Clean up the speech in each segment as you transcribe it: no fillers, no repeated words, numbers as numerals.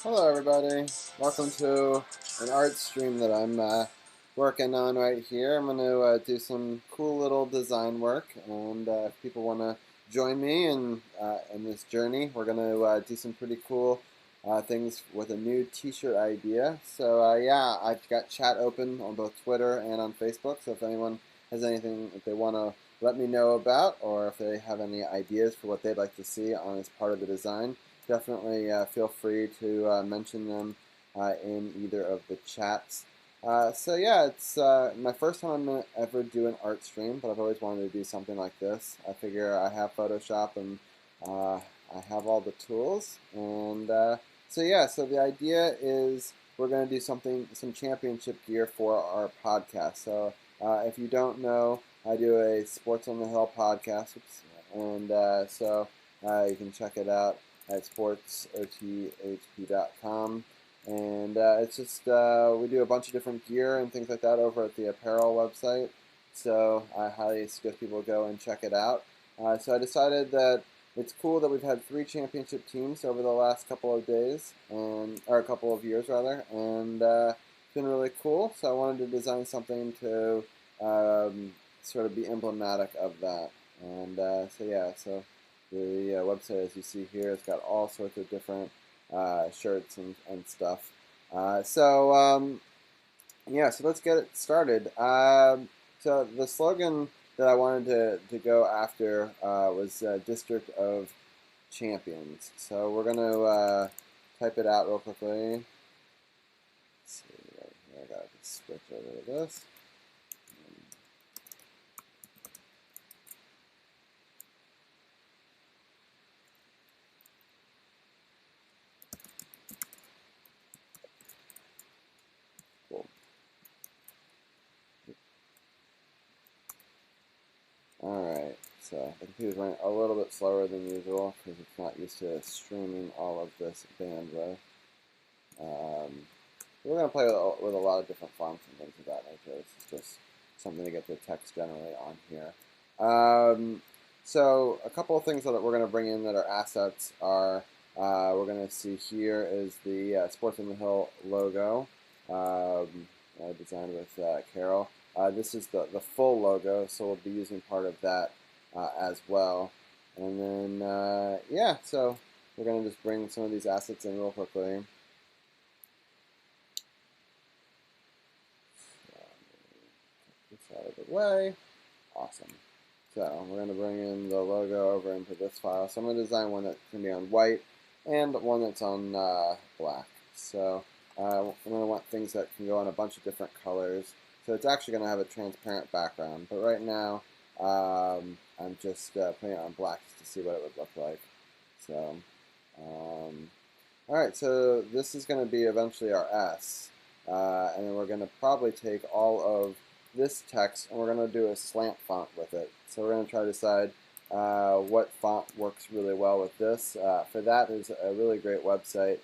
Hello everybody, welcome to an art stream that I'm working on right here. I'm going to do some cool little design work, and if people want to join me in this journey, we're going to do some pretty cool things with a new t-shirt idea. So yeah, I've got chat open on both Twitter and on Facebook, so if anyone has anything that they want to let me know about, or if they have any ideas for what they'd like to see on as part of the design, definitely feel free to mention them in either of the chats. So yeah, it's my first time I'm gonna ever do an art stream, but I've always wanted to do something like this. I figure I have Photoshop and I have all the tools, and so yeah. So the idea is we're going to do some championship gear for our podcast. So if you don't know, I do a Sports on the Hill podcast, and you can check it out at sportsothp.com. And it's just, we do a bunch of different gear and things like that over at the apparel website. So I highly suggest people go and check it out. So I decided that it's cool that we've had 3 championship teams over the last couple of days, or a couple of years rather, and it's been really cool. So I wanted to design something to sort of be emblematic of that. And so yeah, so the website, as you see here, it's got all sorts of different shirts and stuff. Yeah, so let's get it started. So the slogan that I wanted to go after was District of Champions. So we're going to type it out real quickly. Let's see right here. I got to switch over to this. Cool. Alright, so the computer's running a little bit slower than usual because it's not used to streaming all of this bandwidth. We're going to play with a lot of different fonts and things of that nature. This is just something to get the text generally on here. So a couple of things that we're going to bring in that are assets are, we're going to see here is the Sports on the Hill logo, designed with Carol. This is the full logo, so we'll be using part of that as well. And then, yeah, so we're going to just bring some of these assets in real quickly. Out of the way. Awesome. So we're going to bring in the logo over into this file. So I'm going to design one that's going to be on white and one that's on black. So I'm going to want things that can go on a bunch of different colors. So it's actually going to have a transparent background. But right now I'm just putting it on black just to see what it would look like. So, all right, so this is going to be eventually our S. And then we're going to probably take all of this text and we're going to do a slant font with it. So we're going to try to decide what font works really well with this. For that, there's a really great website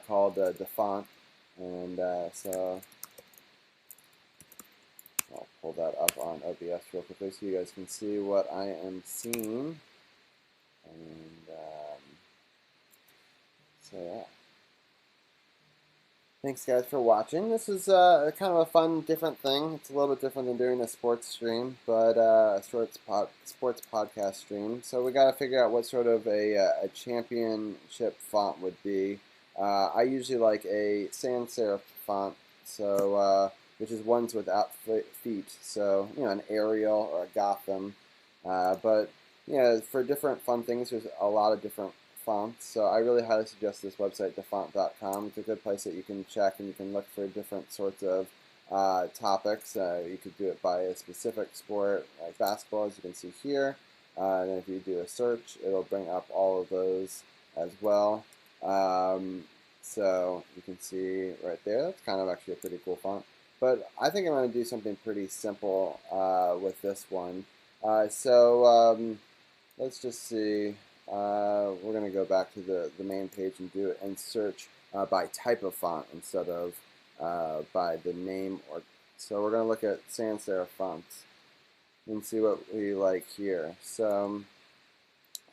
called DeFont. And so I'll pull that up on OBS real quickly so you guys can see what I am seeing. And so yeah. Thanks guys for watching. This is kind of a fun, different thing. It's a little bit different than doing a sports stream, but a sports podcast stream. So we got to figure out what sort of a championship font would be. I usually like a sans serif font, so which is ones without feet. So an Arial or a Gotham. But for different fun things, there's a lot of different fonts. So I really highly suggest this website, defont.com. It's a good place that you can check and you can look for different sorts of topics. You could do it by a specific sport, like basketball, as you can see here. And then if you do a search, it'll bring up all of those as well. So you can see right there, that's kind of actually a pretty cool font. But I think I'm going to do something pretty simple with this one. Let's just see. We're going to go back to the main page and do it and search by type of font instead of by the name. So we're going to look at sans serif fonts and see what we like here. So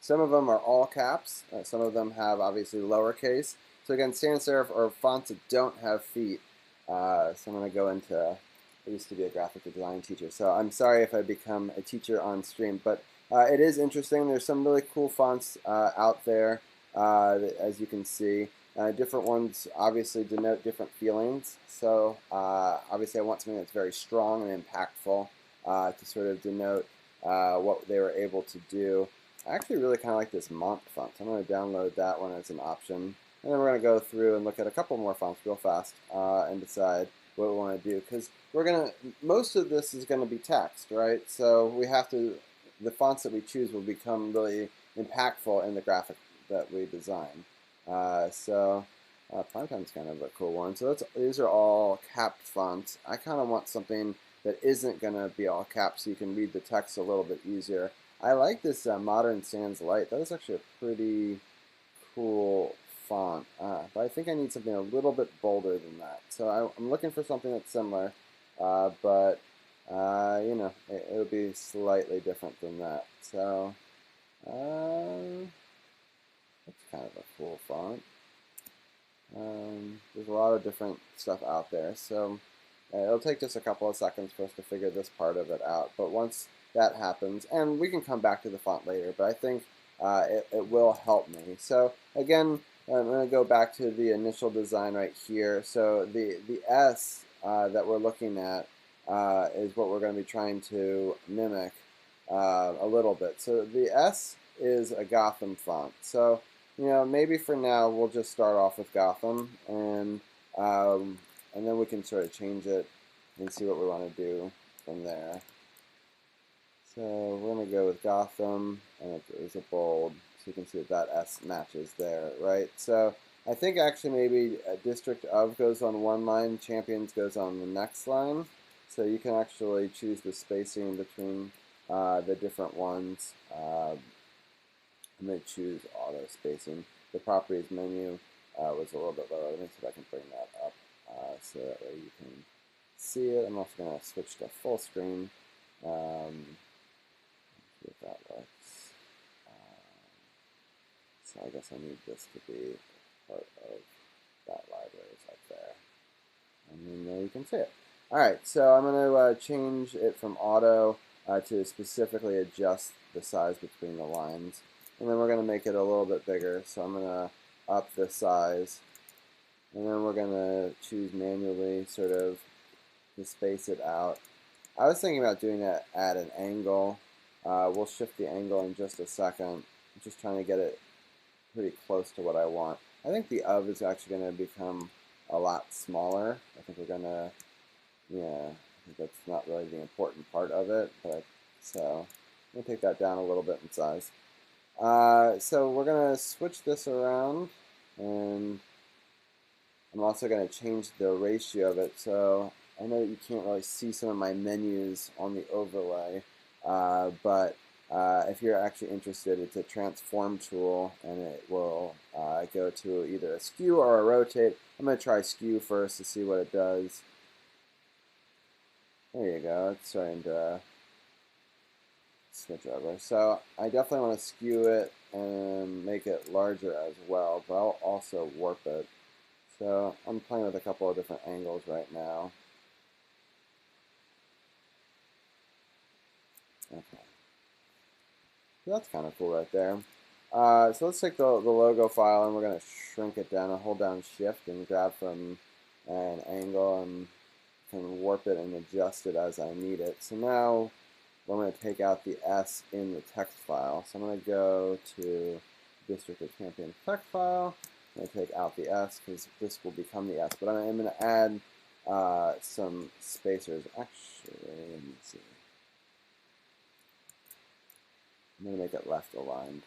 some of them are all caps. Some of them have obviously lowercase. So again, sans serif are fonts that don't have feet. So I'm going to go into, I used to be a graphic design teacher, so I'm sorry if I become a teacher on stream, but it is interesting. There's some really cool fonts out there, as you can see. Different ones obviously denote different feelings. So obviously I want something that's very strong and impactful to sort of denote what they were able to do. I actually really kind of like this Mont font. So I'm going to download that one as an option. And then we're going to go through and look at a couple more fonts real fast and decide what we want to do. Because most of this is going to be text, right? So we have to, the fonts that we choose will become really impactful in the graphic that we design. Primetime's kind of a cool one. So these are all capped fonts. I kind of want something that isn't going to be all capped so you can read the text a little bit easier. I like this Modern Sans Light. That is actually a pretty cool font, but I think I need something a little bit bolder than that. So I'm looking for something that's similar, but you know, it would be slightly different than that. So that's kind of a cool font. There's a lot of different stuff out there, so it'll take just a couple of seconds for us to figure this part of it out. But once that happens, and we can come back to the font later, but I think it will help me. So again, I'm going to go back to the initial design right here. So the S that we're looking at is what we're going to be trying to mimic a little bit. So the S is a Gotham font. So you know, maybe for now we'll just start off with Gotham, and then we can sort of change it and see what we want to do from there. So we're going to go with Gotham, and it is a bold, so you can see that S matches there, right? So I think actually maybe a District of goes on one line, Champions goes on the next line. So you can actually choose the spacing between the different ones. I'm going to choose auto spacing. The properties menu was a little bit lower. Let me see if I can bring that up so that way you can see it. I'm also going to switch to full screen. See if that works. So I guess I need this to be part of that library up there. And then you can see it. Alright, so I'm going to change it from auto to specifically adjust the size between the lines. And then we're going to make it a little bit bigger, so I'm going to up the size. And then we're going to choose manually sort of to space it out. I was thinking about doing that at an angle. We'll shift the angle in just a second. I'm just trying to get it pretty close to what I want. I think the of is actually going to become a lot smaller. I think we're going to, yeah, I think that's not really the important part of it. So I'm going to take that down a little bit in size. So we're going to switch this around, and I'm also going to change the ratio of it. So I know that you can't really see some of my menus on the overlay, but if you're actually interested, it's a transform tool, and it will go to either a skew or a rotate. I'm going to try skew first to see what it does. There you go. It's starting to switch over. So I definitely want to skew it and make it larger as well, but I'll also warp it. So I'm playing with a couple of different angles right now. Okay. So that's kind of cool right there. So let's take the logo file, and we're going to shrink it down and hold down shift and grab from an angle and can warp it and adjust it as I need it. So now I'm going to take out the S in the text file. So I'm going to go to District of Champions text file. I'm going to take out the S because this will become the S. But I'm going to add some spacers. Actually, let me see. I'm going to make it left aligned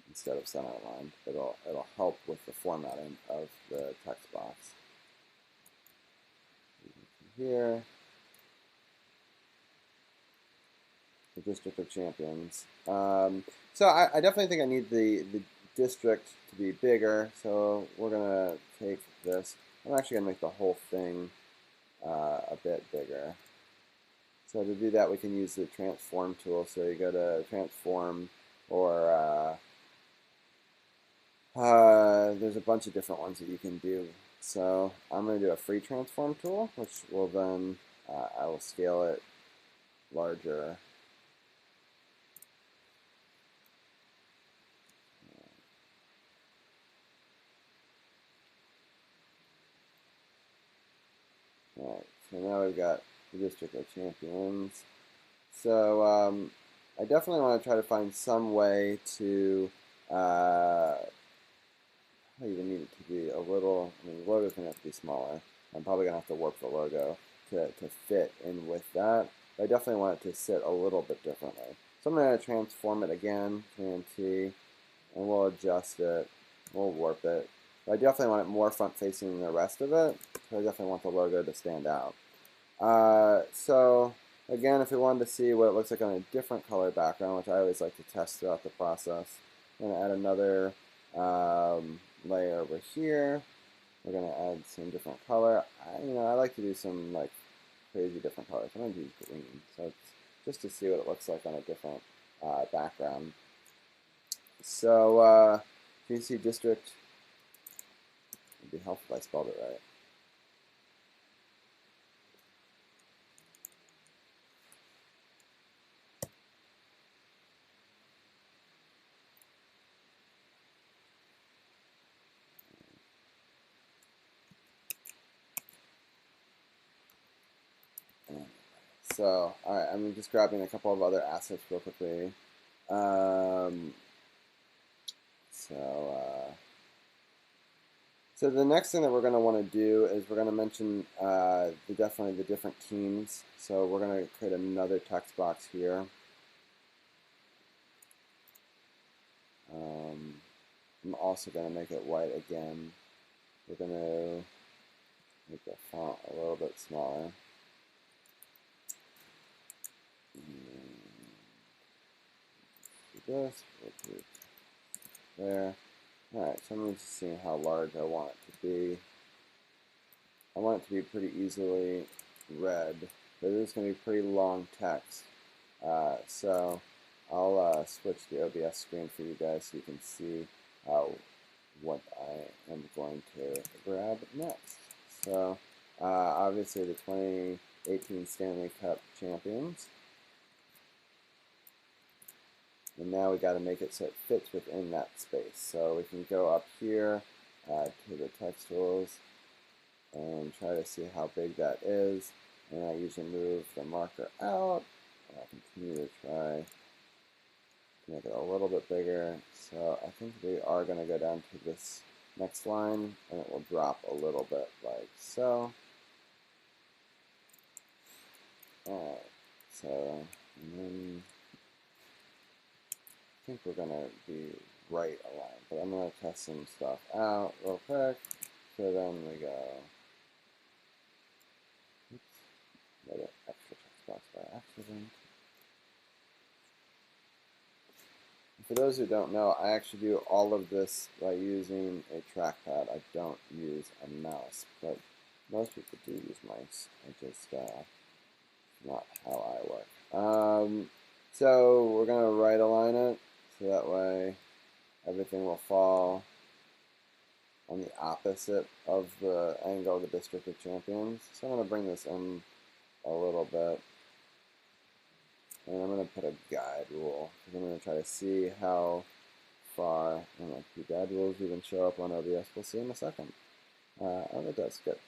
instead of center aligned. It'll help with the formatting of the text box. Here. The District of Champions. So I definitely think I need the district to be bigger, so we're going to take this. I'm actually going to make the whole thing a bit bigger. So to do that, we can use the transform tool. So you go to transform or There's a bunch of different ones that you can do. So I'm going to do a free transform tool, which will then, I will scale it larger. Alright, so now we've got the District of Champions. So I definitely want to try to find some way to, I even need it to be a little, I mean, the logo's going to have to be smaller. I'm probably going to have to warp the logo to fit in with that. But I definitely want it to sit a little bit differently. So I'm going to transform it again, Command T, and we'll adjust it. We'll warp it. But I definitely want it more front facing than the rest of it. So I definitely want the logo to stand out. So again, if we wanted to see what it looks like on a different color background, which I always like to test throughout the process, I'm going to add another layer over here. We're going to add some different color. I like to do some like crazy different colors. I'm going to use green, so it's just to see what it looks like on a different background. So you see district. It'd be helpful if I spelled it right. So, all right, I'm just grabbing a couple of other assets real quickly. Um, so, so the next thing that we're going to want to do is we're going to mention definitely the different teams. So we're going to create another text box here. I'm also going to make it white again. We're going to make the font a little bit smaller. Do this, we'll do there. Alright, so I'm just seeing how large I want it to be. I want it to be pretty easily read, but it is going to be pretty long text. So I'll switch the OBS screen for you guys so you can see what I am going to grab next. So obviously the 2018 Stanley Cup champions. And now we got to make it so it fits within that space. So we can go up here to the text tools and try to see how big that is. And I usually move the marker out. And I'll continue to try to make it a little bit bigger. So I think we are going to go down to this next line, and it will drop a little bit like so. Alright, so and then I think we're going to be right aligned, but I'm going to test some stuff out real quick. So then we go, oops, another extra text box by accident. For those who don't know, I actually do all of this by using a trackpad. I don't use a mouse, but most people do use mice. I just, not how I work. So we're going to right align it, so that way everything will fall on the opposite of the angle of the District of Champions. So I'm going to bring this in a little bit. And I'm going to put a guide rule, because I'm going to try to see how far, I don't know if the guide rules even show up on OBS. We'll see in a second. Oh, it does. Good.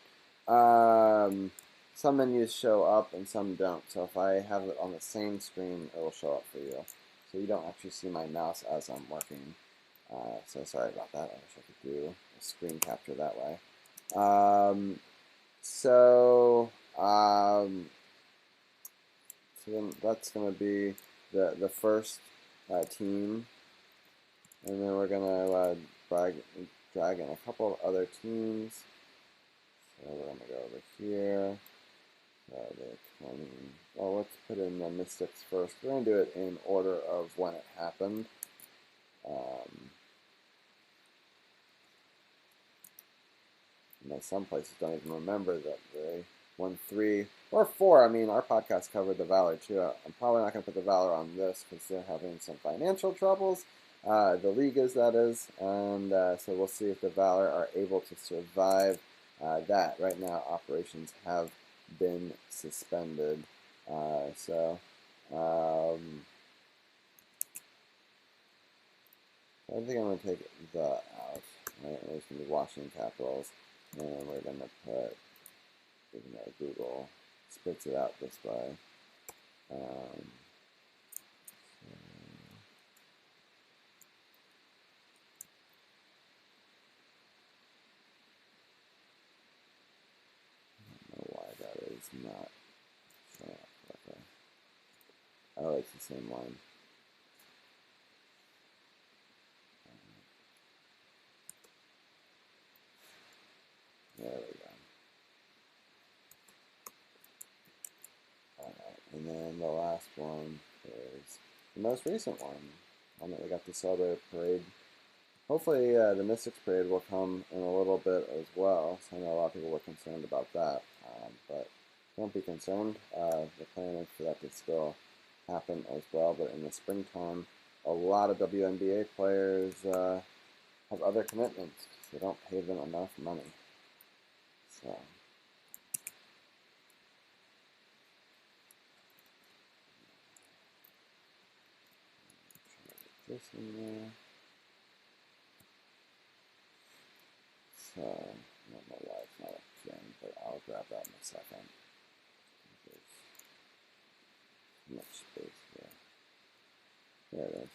Some menus show up and some don't. So if I have it on the same screen, it will show up for you. So you don't actually see my mouse as I'm working. So sorry about that. I wish I could do a screen capture that way. So then that's going to be the first team. And then we're going to drag in a couple of other teams. So we're going to go over here. Well, let's put in the Mystics first. We're going to do it in order of when it happened. Some places don't even remember that they won 3 or 4. I mean, our podcast covered the Valor too. I'm probably not going to put the Valor on this because they're having some financial troubles. the league is, that is, and so we'll see if the Valor are able to survive that. Right now, operations have been suspended, so I think I'm going to take the out. Right, there's going to be Washington Capitals, and we're going to put, even though Google spits it out this way. Why that is not showing up correctly. Oh, it's the same line. There we go. Alright, and then the last one is the most recent one that we got to celebrate a parade. Hopefully the Mystics Parade will come in a little bit as well. So I know a lot of people were concerned about that, but don't be concerned. The plan is for that to still happen as well, but in the springtime, a lot of WNBA players have other commitments. They don't pay them enough money. So this in there. So I don't know why it's not appearing, but I'll grab that in a second. There's too much space here. There it is.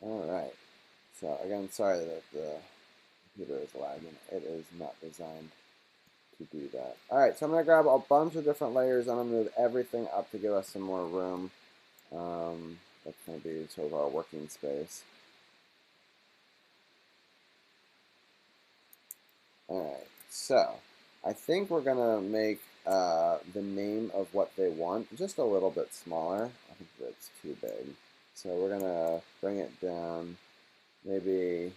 Alright. So again, sorry that the computer is lagging. It is not designed to do that. Alright, so I'm going to grab a bunch of different layers. I'm going to move everything up to give us some more room. That's going to be sort of our working space. Alright, so I think we're going to make the name of what they want just a little bit smaller. I think that's too big. So we're going to bring it down maybe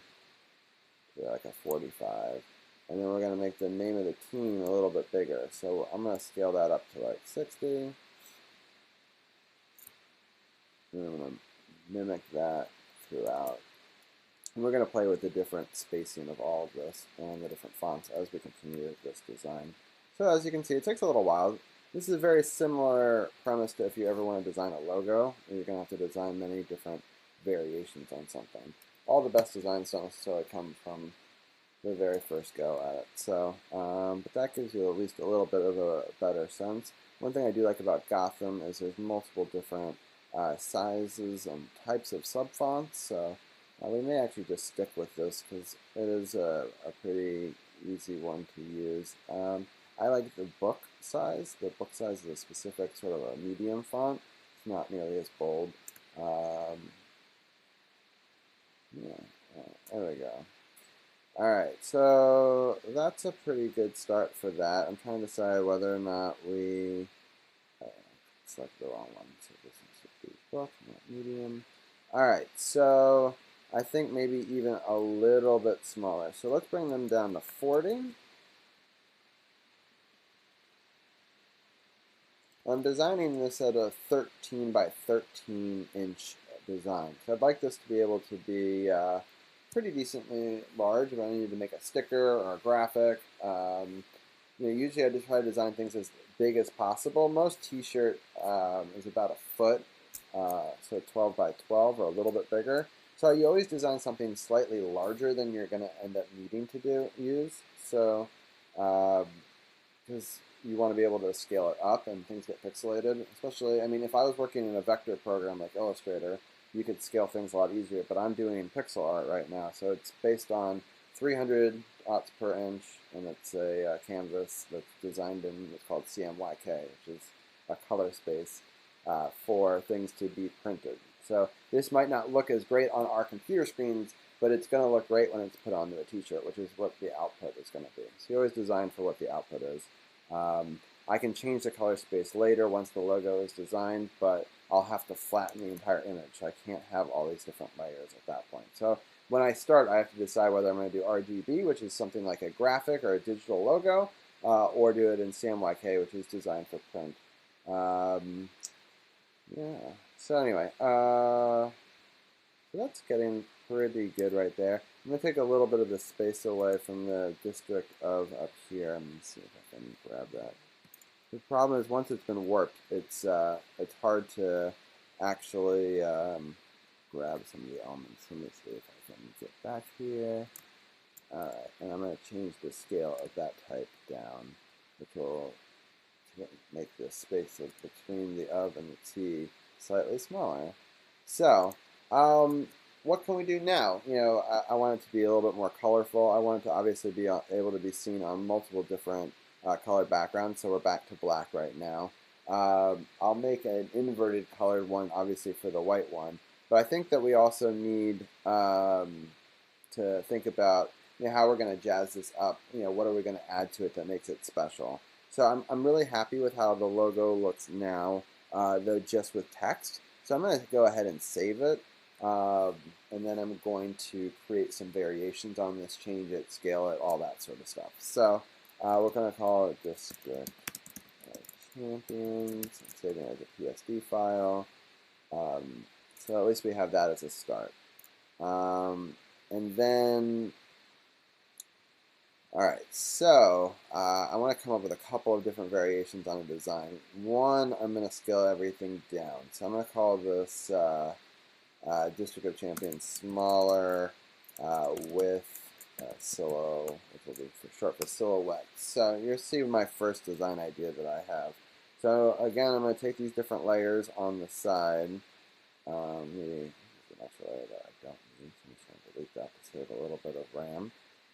to like a 45. And then we're going to make the name of the team a little bit bigger. So I'm going to scale that up to like 60. And I'm going to mimic that throughout. And we're going to play with the different spacing of all of this and the different fonts as we continue this design. So as you can see, it takes a little while. This is a very similar premise to if you ever want to design a logo. You're going to have to design many different variations on something. All the best designs don't necessarily come from the very first go at it. So, but that gives you at least a little bit of a better sense. One thing I do like about Gotham is there's multiple different sizes and types of subfonts. So we may actually just stick with this because it is a pretty easy one to use. I like the book size. The book size is a specific sort of a medium font. It's not nearly as bold. There we go. Alright, so that's a pretty good start for that. I'm trying to decide whether or not we select the wrong one. So this should be book, not medium. Alright, so I think maybe even a little bit smaller. So let's bring them down to 40. I'm designing this at a 13 by 13 inch design. So I'd like this to be able to be pretty decently large if I need to make a sticker or a graphic. Usually I just try to design things as big as possible. Most t-shirt is about a foot, so 12 by 12 or a little bit bigger. So you always design something slightly larger than you're going to end up needing to use. So because you want to be able to scale it up and things get pixelated. Especially, I mean, if I was working in a vector program like Illustrator, you could scale things a lot easier, but I'm doing pixel art right now, so it's based on 300 dots per inch, and it's a canvas that's designed in what's called CMYK, which is a color space for things to be printed. So this might not look as great on our computer screens, but it's going to look great when it's put onto a t-shirt, which is what the output is going to be. So you always design for what the output is. I can change the color space later once the logo is designed, but I'll have to flatten the entire image. So I can't have all these different layers at that point. So when I start, I have to decide whether I'm going to do RGB, which is something like a graphic or a digital logo, or do it in CMYK, which is designed for print. Yeah. So anyway, so that's getting pretty good right there. I'm gonna take a little bit of the space away from the district of up here. Let me see if I can grab that. The problem is once it's been warped, it's hard to actually grab some of the elements. Let me see if I can get back here. Alright, and I'm going to change the scale of that type down, which will make the space between the of and the t slightly smaller. So, what can we do now? I want it to be a little bit more colorful. I want it to obviously be able to be seen on multiple different colored backgrounds, so we're back to black right now. I'll make an inverted colored one, obviously, for the white one. But I think that we also need to think about how we're going to jazz this up. What are we going to add to it that makes it special? So I'm really happy with how the logo looks now, though just with text. So I'm going to go ahead and save it. And then I'm going to create some variations on this, change it, scale it, all that sort of stuff. So we're going to call it District Champions. I'm saving it as a PSD file. So at least we have that as a start. And then, all right, so I want to come up with a couple of different variations on a design. One, I'm going to scale everything down. So I'm going to call this District of Champions smaller with silo, which will be for short for silhouette. So you'll see my first design idea that I have. So again, I'm going to take these different layers on the side. Maybe an extra layer that I don't need, so I'm just going to delete that to save a little bit of RAM.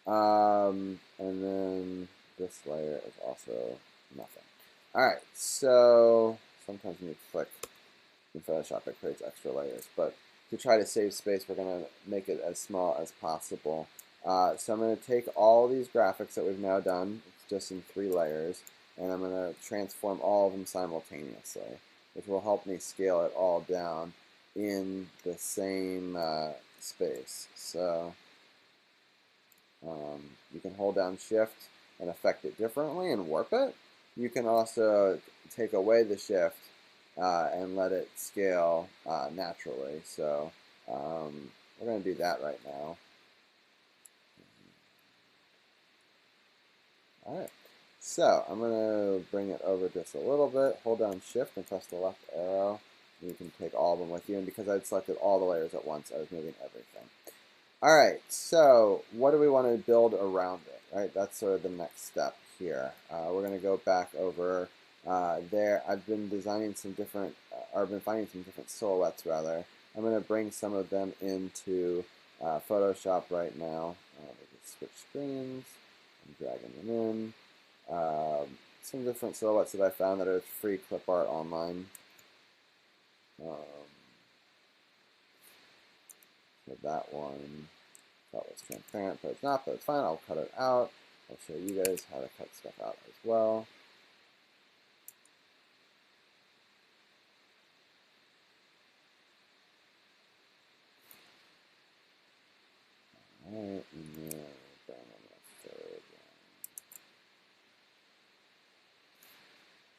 And then this layer is also nothing. Alright, so sometimes when you click in Photoshop it creates extra layers, but to try to save space we're going to make it as small as possible. So I'm going to take all these graphics that we've now done, it's just in 3 layers, and I'm going to transform all of them simultaneously, which will help me scale it all down in the same space. So you can hold down shift and affect it differently and warp it. You can also take away the shift and let it scale naturally. So we're going to do that right now. Alright, so I'm going to bring it over just a little bit, hold down shift and press the left arrow. You can take all of them with you, and because I'd selected all the layers at once, I was moving everything. Alright, so what do we want to build around it, right? That's sort of the next step here. We're going to go back over there. I've been designing some different, or I've been finding some different silhouettes rather. I'm going to bring some of them into Photoshop right now. We can switch screens. I'm dragging them in. Some different silhouettes that I found that are free clip art online. So that one, that was transparent, but it's not, but it's fine. I'll cut it out. I'll show you guys how to cut stuff out as well. Alright, and then bring on the third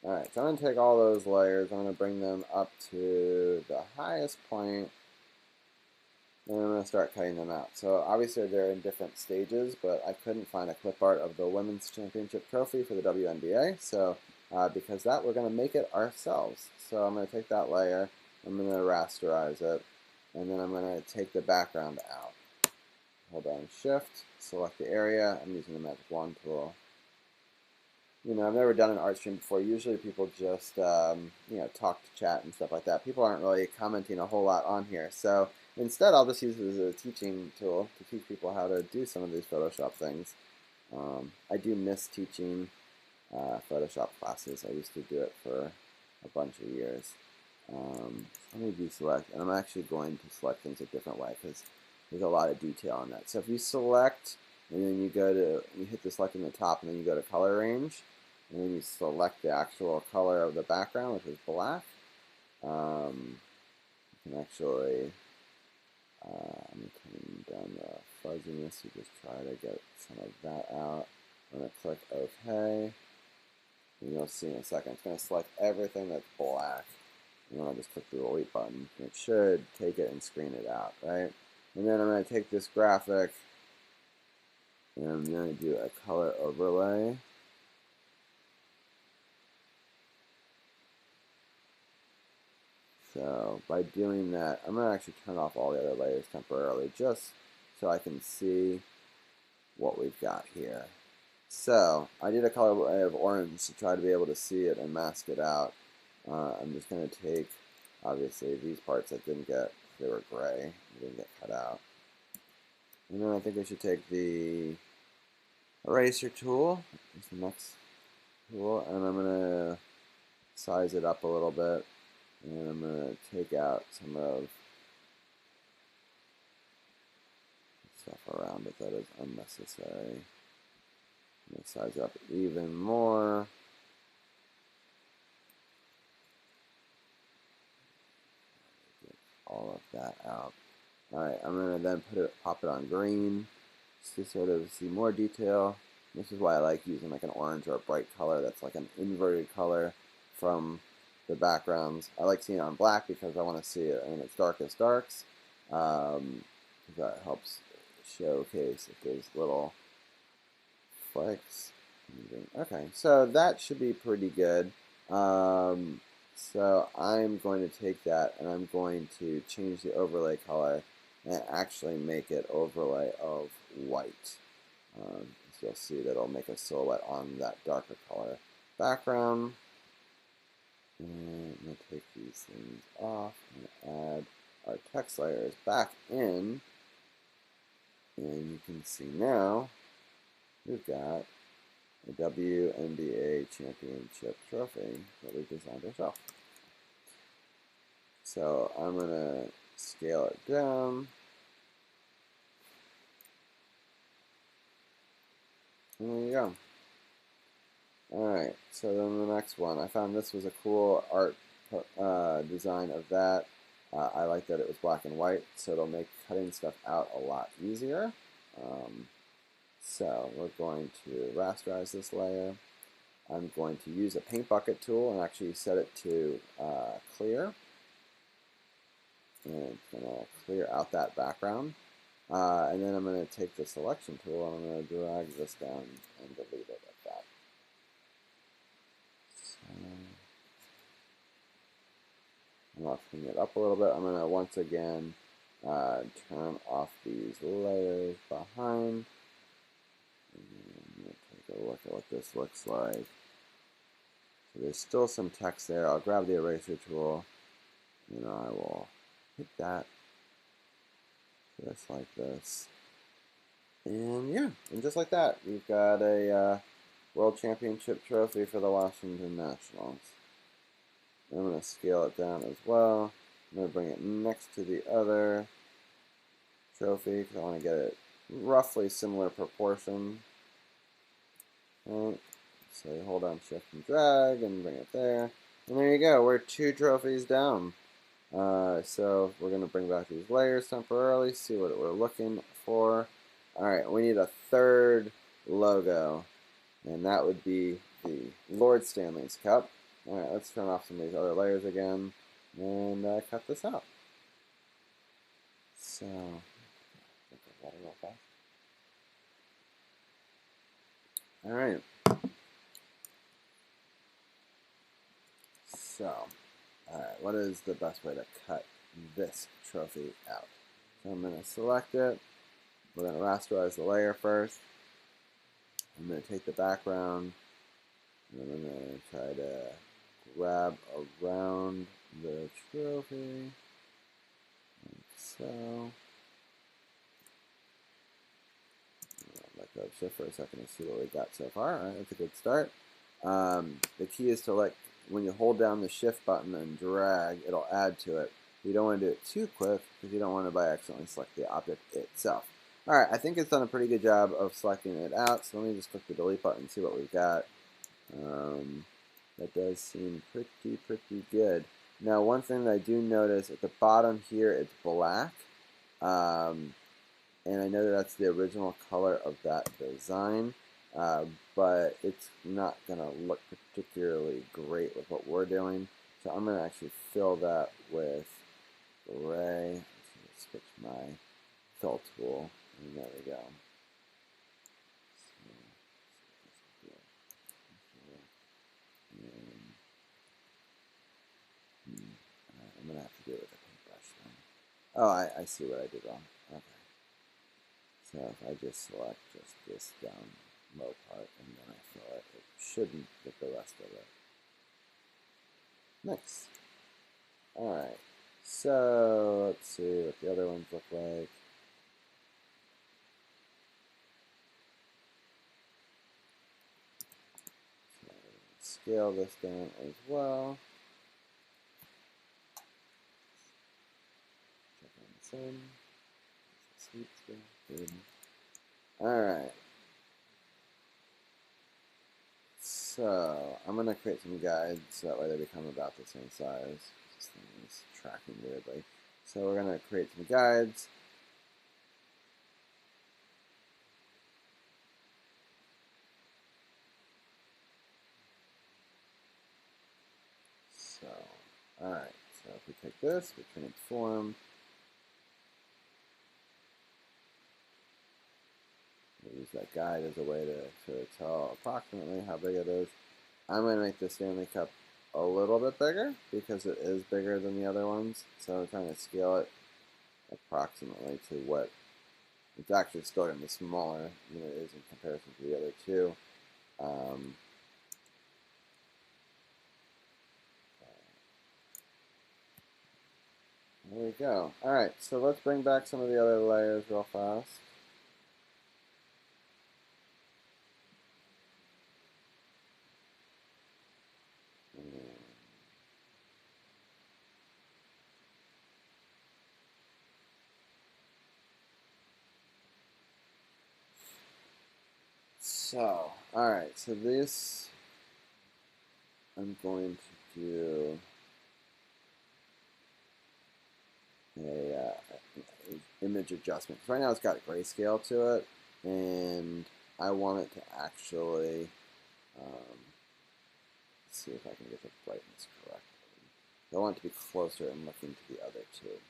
one. Alright, so I'm going to take all those layers, I'm going to bring them up to the highest point, and I'm going to start cutting them out. So obviously they're in different stages, but I couldn't find a clip art of the Women's Championship Trophy for the WNBA, so because that, we're going to make it ourselves. So I'm going to take that layer, I'm going to rasterize it, and then I'm going to take the background out. Hold down shift, select the area, I'm using the magic wand tool. I've never done an art stream before. Usually people just, talk to chat and stuff like that. People aren't really commenting a whole lot on here. So instead, I'll just use it as a teaching tool to teach people how to do some of these Photoshop things. I do miss teaching Photoshop classes. I used to do it for a bunch of years. Let me deselect, and I'm actually going to select things a different way because there's a lot of detail on that. So if you select, and then you hit the select in the top, and then you go to color range, and then you select the actual color of the background, which is black. You can actually, I'm turning down the fuzziness to just try to get some of that out. I'm going to click OK, and you'll see in a second, it's going to select everything that's black. And then I'll just click the delete button. And it should take it and screen it out, right? And then I'm going to take this graphic and I'm going to do a color overlay. So by doing that, I'm going to actually turn off all the other layers temporarily just so I can see what we've got here. So I did a color overlay of orange to try to be able to see it and mask it out. I'm just going to take, obviously, these parts that didn't get, they were gray, they didn't get cut out. And then I think I should take the eraser tool, it's the next tool, and I'm going to size it up a little bit. And I'm going to take out some of the stuff around it that is unnecessary. I'm going to size up even more. Get all of that out. Alright, I'm going to then pop it on green just to sort of see more detail. This is why I like using like an orange or a bright color that's like an inverted color from the backgrounds. I like seeing it on black because I want to see it in its darkest darks. That helps showcase if there's little flecks. Okay, so that should be pretty good. So I'm going to take that and I'm going to change the overlay color and actually make it overlay of white. So you'll see that it'll make a silhouette on that darker color background. And I'm going to take these things off and add our text layers back in. And you can see now we've got a WNBA championship trophy that we designed ourselves. So I'm going to scale it down. And there you go. Alright, so then the next one. I found this was a cool art design of that. I like that it was black and white, so it'll make cutting stuff out a lot easier. So we're going to rasterize this layer. I'm going to use a paint bucket tool and actually set it to clear. And it's going to clear out that background. And then I'm going to take the selection tool and I'm going to drag this down and delete it like that. So I'm going to clean it up a little bit. I'm going to once again turn off these layers behind. I'm going to take a look at what this looks like. So there's still some text there. I'll grab the eraser tool and I will hit that just like this. And yeah, and just like that, we've got a World Championship trophy for the Washington Nationals. I'm going to scale it down as well. I'm going to bring it next to the other trophy because I want to get it roughly similar proportion. Right. So you hold on shift and drag and bring it there. And there you go, we're 2 trophies down. So we're going to bring back these layers temporarily, see what we're looking for. Alright, we need a third logo, and that would be the Lord Stanley's Cup. Alright, let's turn off some of these other layers again, and cut this out. So, alright. So, alright, what is the best way to cut this trophy out? So I'm going to select it. We're going to rasterize the layer first. I'm going to take the background, and I'm going to try to grab around the trophy, like so. Let go of shift for a second to see what we got so far. Alright, that's a good start. The key is to when you hold down the shift button and drag, it'll add to it. You don't want to do it too quick because you don't want to by accidentally select the object itself. Alright, I think it's done a pretty good job of selecting it out, so let me just click the delete button and see what we've got. That does seem pretty good. Now, one thing that I do notice at the bottom here, it's black. And I know that that's the original color of that design, but it's not going to look particularly great with what we're doing. So I'm going to actually fill that with gray. I'm just going to switch my fill tool, and there we go. I'm going to have to do it with a paintbrush then. Oh, I see what I did wrong. Okay. So if I just select just this down low part and then I fill it, it shouldn't get the rest of it. Nice. Alright. So let's see what the other ones look like. So scale this down as well. Check on the sun. Sweet scale. Good. Alright. So I'm going to create some guides so that way they become about the same size. This thing is tracking weirdly. So we're going to create some guides. So, alright, so if we take this, we transform. We use that guide as a way to sort of tell approximately how big it is. I'm going to make the Stanley Cup a little bit bigger because it is bigger than the other ones. So I'm trying to scale it approximately to what it's actually still going to be smaller than it is in comparison to the other two. There we go. Alright, so let's bring back some of the other layers real fast. So, alright, so this I'm going to do a image adjustment. Because right now it's got grayscale to it, and I want it to actually, let's see if I can get the brightness correctly. I want it to be closer and looking to the other two.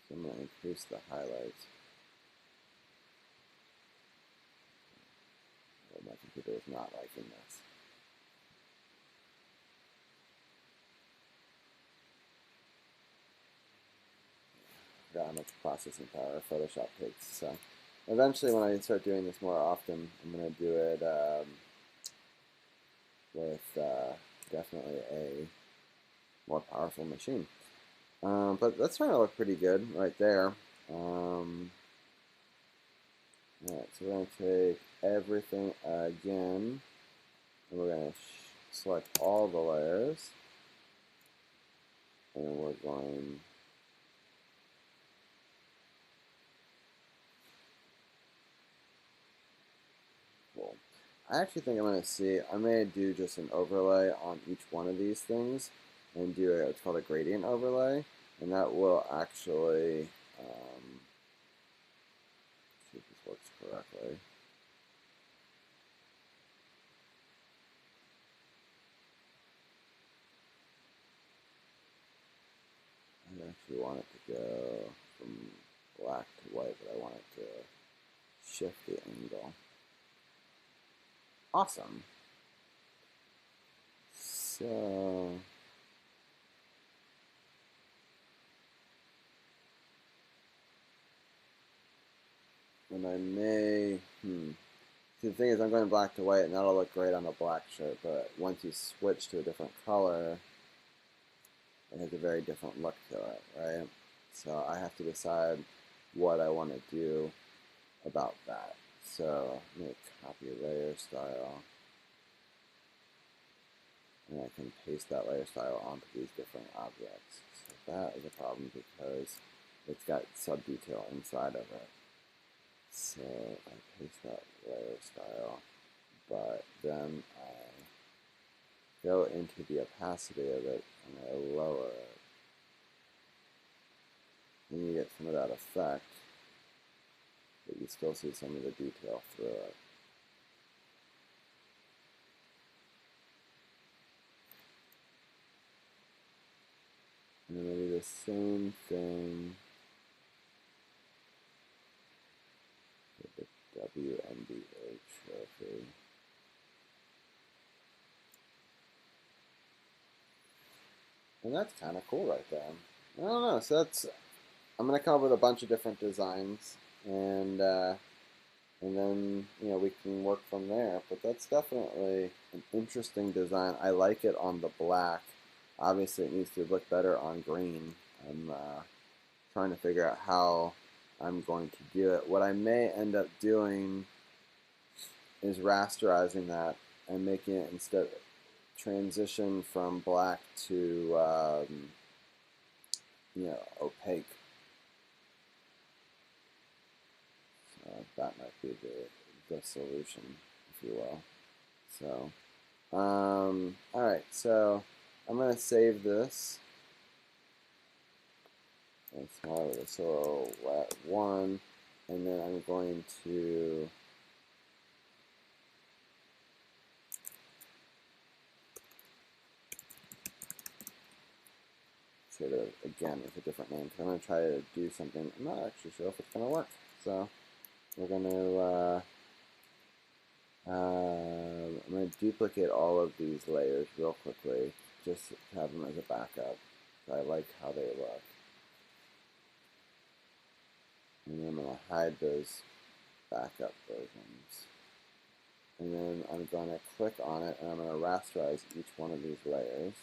So I'm going to increase the highlights. Oh, my computer is not liking this. I forgot how much processing power Photoshop takes. So eventually when I start doing this more often, I'm going to do it with definitely a more powerful machine. But that's starting to look pretty good right there. Alright, so we're going to take everything again, and we're going to select all the layers, and we're going cool. I actually think I'm going to see, I may do just an overlay on each one of these things and do what's called a gradient overlay, and that will actually, see if this works correctly. I actually want it to go from black to white, but I want it to shift the angle. Awesome. So and I may, See, the thing is, I'm going black to white, and that'll look great on a black shirt, but once you switch to a different color, it has a very different look to it, right? So I have to decide what I want to do about that. So I'm going to copy layer style, and I can paste that layer style onto these different objects. So that is a problem because it's got sub-detail inside of it. So I paste that layer style, but then I go into the opacity of it and I lower it. And you get some of that effect, but you still see some of the detail through it. same thing with the WNBA trophy. And that's kind of cool right there. I don't know. So I'm gonna come up with a bunch of different designs, and then we can work from there. But that's definitely an interesting design. I like it on the black. Obviously, it needs to look better on green. I'm trying to figure out how I'm going to do it. What I may end up doing is rasterizing that and making it instead transition from black to opaque. That might be the solution, if you will. So, all right. So I'm gonna save this. And smaller with a silhouette 1, and then I'm going to sort of, again, with a different name, because I'm going to try to do something. I'm not actually sure if it's going to work. So we're going to, I'm going to duplicate all of these layers real quickly, just to have them as a backup. I like how they look. And then I'm going to hide those backup versions. And then I'm going to click on it, and I'm going to rasterize each one of these layers.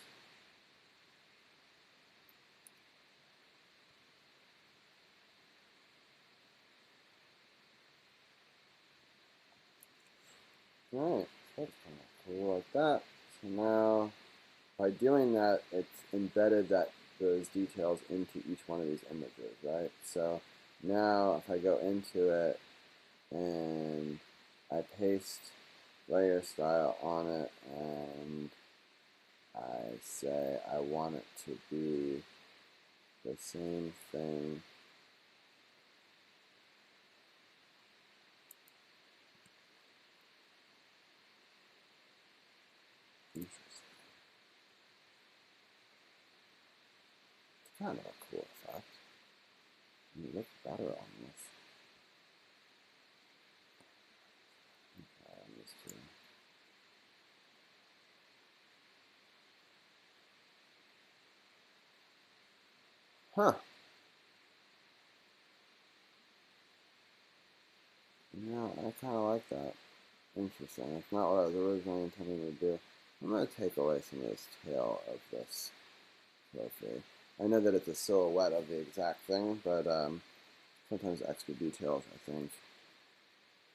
Alright, so that's kind of cool like that. So now, by doing that, it's embedded those details into each one of these images, right? So now, if I go into it and I paste layer style on it, and I say I want it to be the same thing. Interesting. It's kind of a cool effect. It looks better on this. On this too. Huh. Yeah, I kind of like that. Interesting. It's not what I was originally intending to do. I'm going to take away some of this tail of this trophy. I know that it's a silhouette of the exact thing, but sometimes extra details, I think,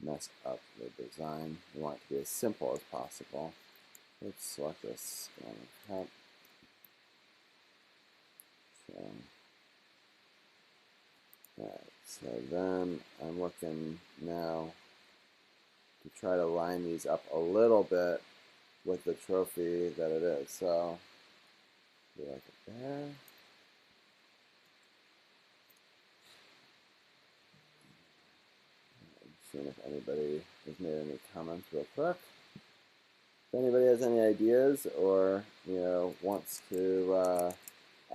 mess up the design. We want it to be as simple as possible. Let's select this scan cap. So then I'm looking now to try to line these up a little bit with the trophy that it is. So, do like it there. Seeing if anybody has made any comments real quick. If anybody has any ideas or wants to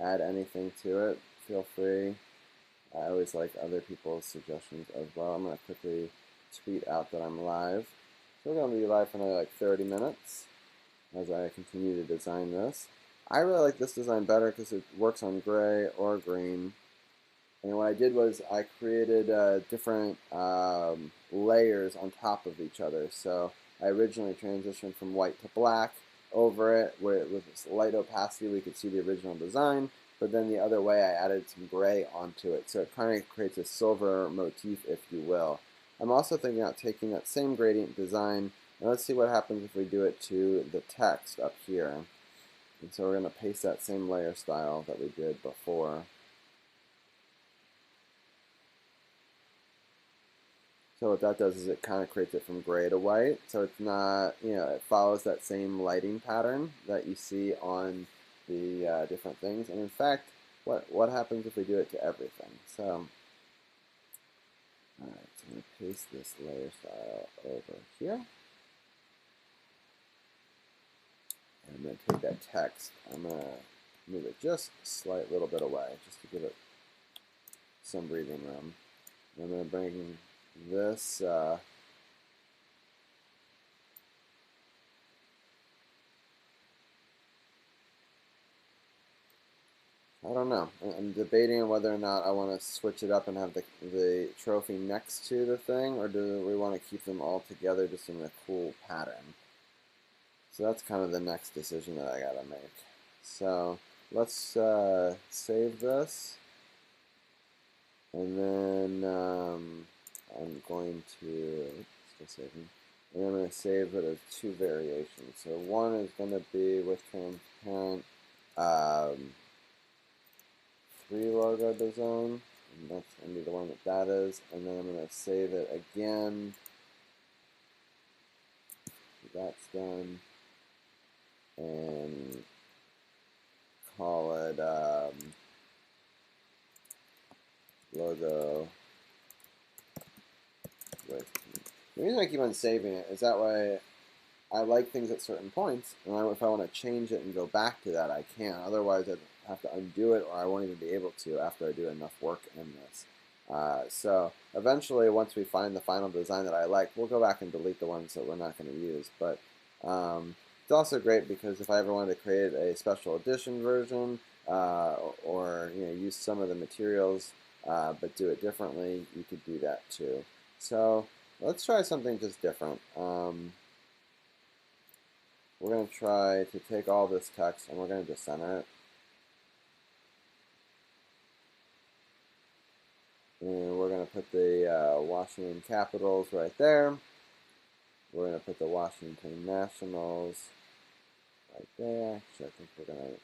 add anything to it, feel free. I always like other people's suggestions as well. I'm going to quickly tweet out that I'm live. So we're going to be live for another like 30 minutes as I continue to design this. I really like this design better because it works on gray or green. And what I did was I created different layers on top of each other. So I originally transitioned from white to black over it, where with this light opacity we could see the original design. But then the other way I added some gray onto it. So it kind of creates a silver motif, if you will. I'm also thinking about taking that same gradient design, and let's see what happens if we do it to the text up here. And so we're going to paste that same layer style that we did before. So what that does is it kind of creates it from gray to white. So it's not, it follows that same lighting pattern that you see on the different things. And in fact, what happens if we do it to everything? So, all right, so I'm going to paste this layer style over here. And I'm going to take that text. I'm going to move it just a slight little bit away, just to give it some breathing room. I'm going to bring this I don't know. I'm debating on whether or not I want to switch it up and have the trophy next to the thing, or do we want to keep them all together just in a cool pattern? So that's kind of the next decision that I gotta make. So let's save this, and then I'm going to still saving, and I'm going to save it as two variations. So one is going to be with transparent. 3 logo design, and that's going to be the one that is, and then I'm going to save it again. That's done, and call it logo with. The reason I keep on saving it is that way I like things at certain points, and if I want to change it and go back to that, I can. Otherwise, I'd have to undo it, or I won't even be able to after I do enough work in this. So eventually, once we find the final design that I like, we'll go back and delete the ones that we're not going to use. But it's also great because if I ever wanted to create a special edition version, or use some of the materials but do it differently, you could do that too. So let's try something just different. We're going to try to take all this text and we're going to just center it. And we're going to put the Washington Capitals right there. We're going to put the Washington Nationals right there. Actually, I think we're going to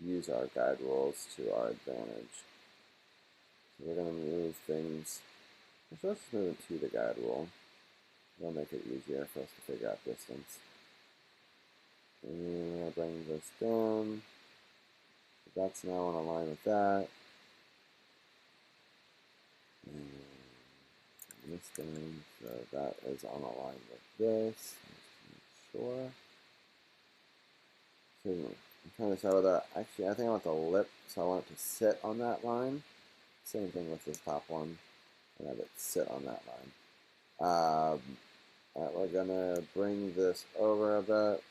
use our guide rules to our advantage. So we're going to move things. Let's just move it to the guide rule. That'll make it easier for us to figure out distance. And we're going to bring this down. So that's now on a line with that. And this down, so that is on a line with this. Make sure. So I'm trying to decide whether, actually, I think I want the lip, so I want it to sit on that line. Same thing with this top one, and have it sit on that line. Alright, we're gonna bring this over a bit.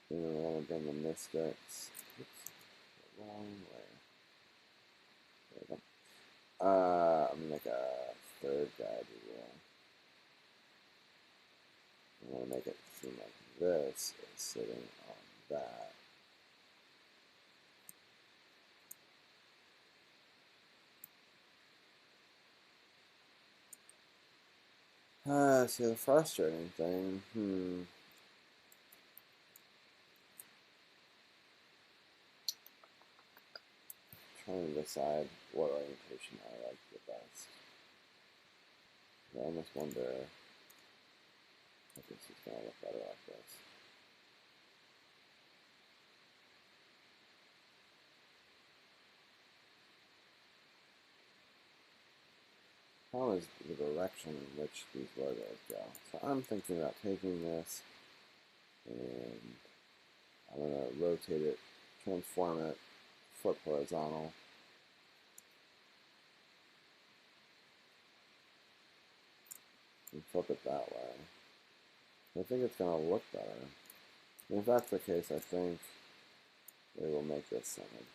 And then we're gonna bring the mystics. Oops, the wrong way. There we go. I'm gonna make a third guide rule. I'm gonna make it seem like this is sitting on that. See, the frustrating thing, trying to decide what orientation I like the best. I almost wonder if this is going to look better like this. The problem is the direction in which these logos go. So I'm thinking about taking this and I'm going to rotate it, transform it, flip horizontal. And flip it that way. I think it's going to look better. And if that's the case, I think we will make this centered.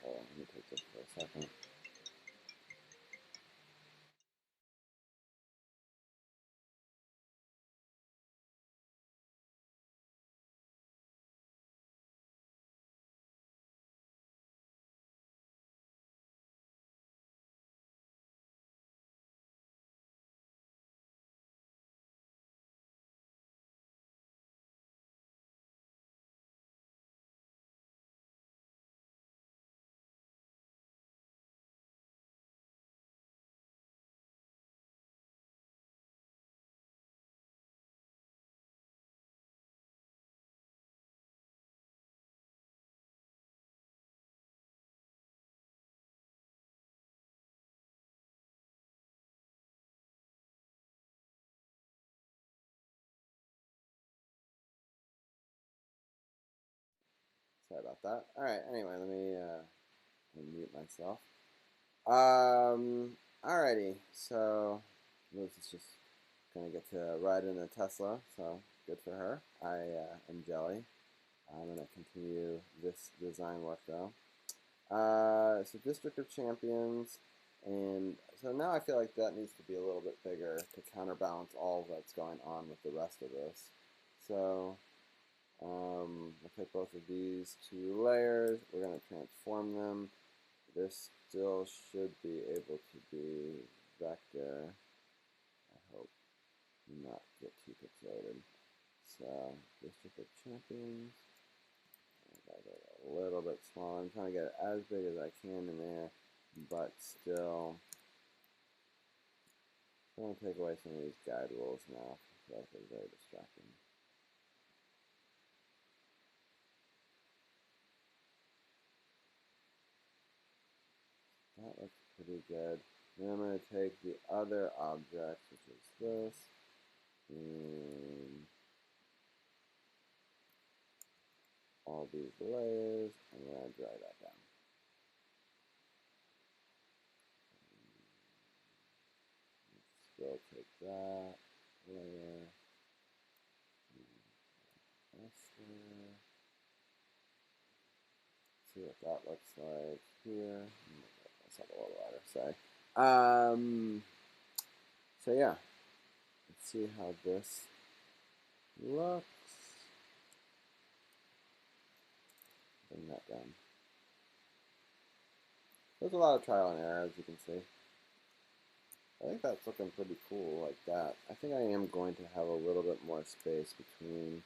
Oh, let me take this for a second. Sorry about that. All right. Anyway, let me unmute myself. Alrighty. So Liz is just gonna get to ride in a Tesla. So good for her. I am jelly. I'm gonna continue this design work though. So District of Champions, and so now I feel like that needs to be a little bit bigger to counterbalance all that's going on with the rest of this. So we'll take both of these two layers. We're going to transform them. This still should be able to be vector. I hope not get too pixelated. So District of Champions. I got it a little bit smaller. I'm trying to get it as big as I can in there, but still. I'm going to take away some of these guide rules now. I feel like they're very distracting. That looks pretty good. Then I'm going to take the other object, which is this, and all these layers, and we're going to drag that down. Still take that layer, this layer. See what that looks like here. Let's have a little lighter, sorry. So yeah, let's see how this looks. Bring that down. There's a lot of trial and error, as you can see. I think that's looking pretty cool like that. I think I am going to have a little bit more space between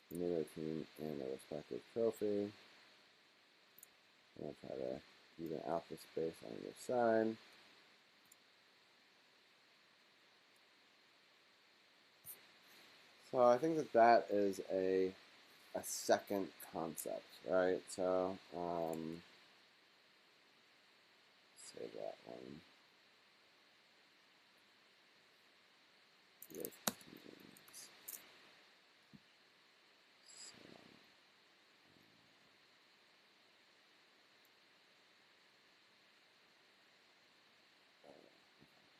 the Nemo team and the respective trophy. I'm going to try to even out the space on either side. So I think that that is a second concept, right? So save that one. Yes,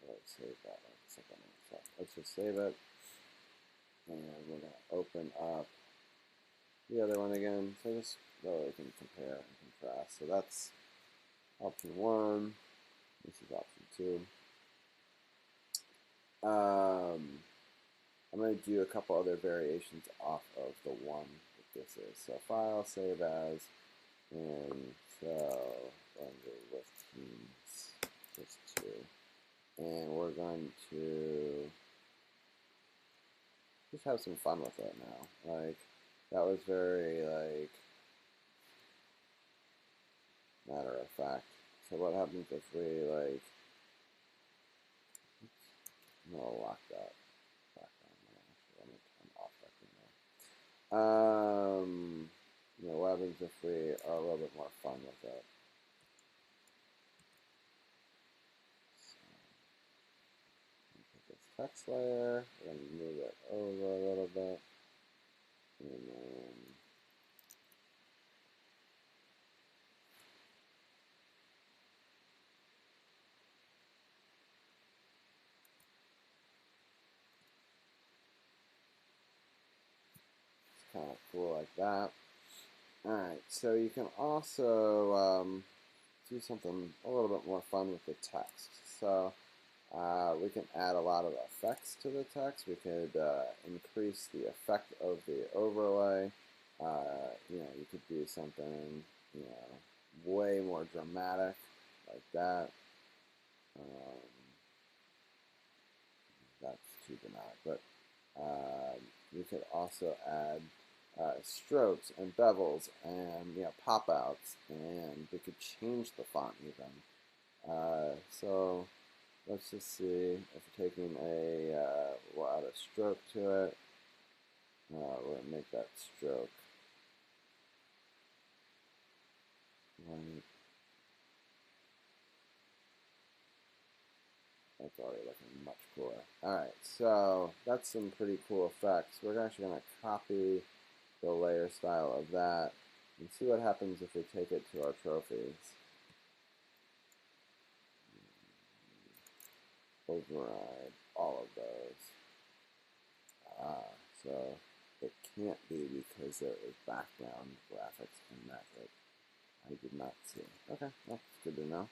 let's save that one. So let's just save it. And we're going to open up the other one again. So just really can compare and contrast. So that's option 1. This is option 2. I'm going to do a couple other variations off of the one that this is. So file, save as, and so render with teams, just 2. And we're going to just have some fun with it now. Like, that was very, like, matter of fact. So what happens if we, like, I'm going to lock that back on. Let me turn off that now. You know, what happens if we are a little bit more fun with it? This text layer, we're going to move it over a little bit, and then it's kind of cool like that. Alright, so you can also do something a little bit more fun with the text. So we can add a lot of effects to the text. We could increase the effect of the overlay. You know, you could do something, you know, way more dramatic like that. That's too dramatic, but you could also add strokes and bevels and, you know, pop outs, and we could change the font even. So let's just see if we're taking we'll add a stroke to it. We're going to make that stroke right. That's already looking much cooler. Alright, so that's some pretty cool effects. We're actually going to copy the layer style of that And see what happens if we take it to our trophies. Override all of those. So it can't be because there is background graphics in that I did not see. Okay, that's good to know.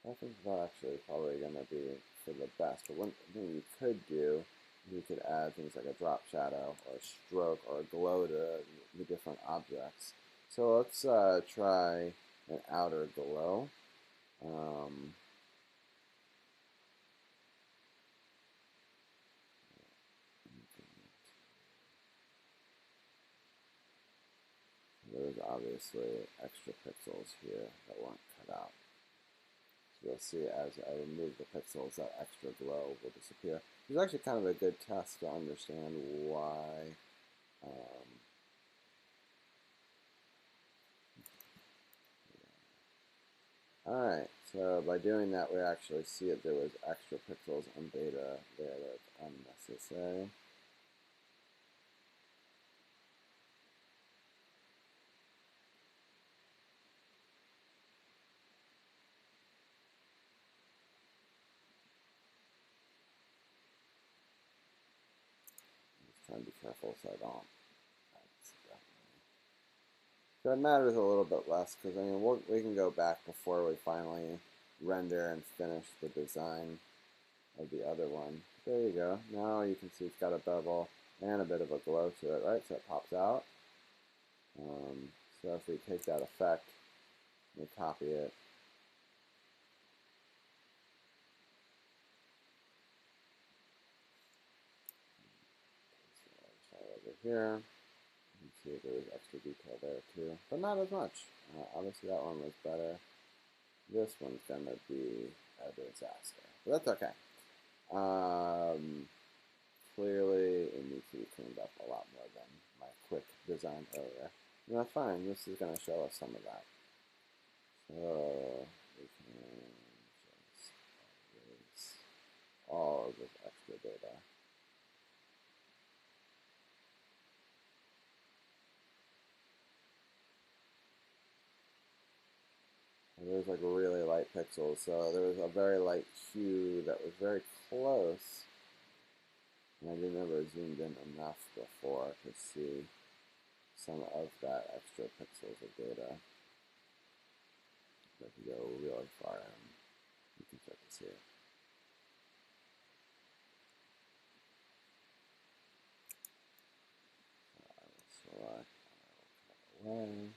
I think that's actually probably going to be for the best. But one thing you could do, you could add things like a drop shadow or a stroke or a glow to the different objects. So let's try an outer glow. There's obviously extra pixels here that weren't cut out. So you'll see as I remove the pixels, that extra glow will disappear. It's actually kind of a good test to understand why Alright, so by doing that we actually see that there was extra pixels on beta there that's unnecessary. Just trying to be careful so I don't. So it matters a little bit less because I mean we can go back before we finally render and finish the design of the other one. There you go. Now you can see it's got a bevel and a bit of a glow to it, right? So it pops out. So if we take that effect and we copy it, over here. You can see there was extra detail there too, but not as much. Obviously that one was better. This one's gonna be a disaster, but that's okay. Clearly it needs to be cleaned up a lot more than my quick design earlier. And that's fine, this is gonna show us some of that. So we can just erase all of this extra data. There's like really light pixels, so there was a very light hue that was very close. And I didn't ever zoomed in enough before to see some of that extra pixels of data. But if you go really far in, you can start to see it. So I will select, I will cut away.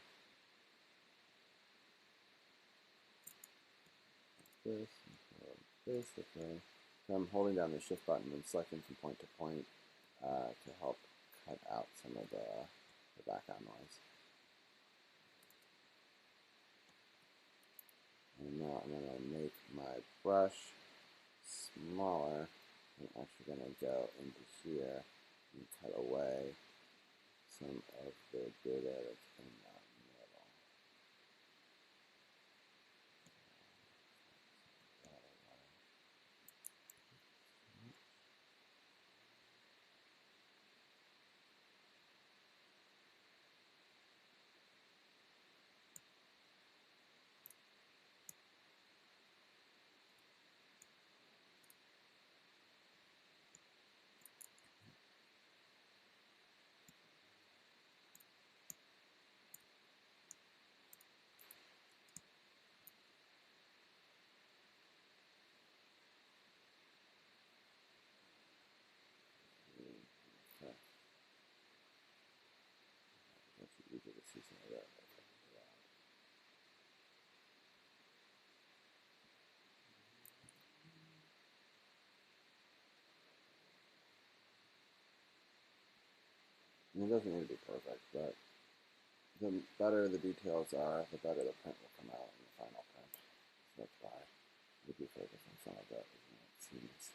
This, okay. So I'm holding down the shift button and selecting from point to point to help cut out some of the background noise. And now I'm going to make my brush smaller. I'm actually going to go into here and cut away some of the data that's in that middle. Okay. That's easy to see some of that. And it doesn't need to be perfect, but the better the details are, the better the print will come out in the final print. So that's why we do focus on some of that, isn't it? Seems.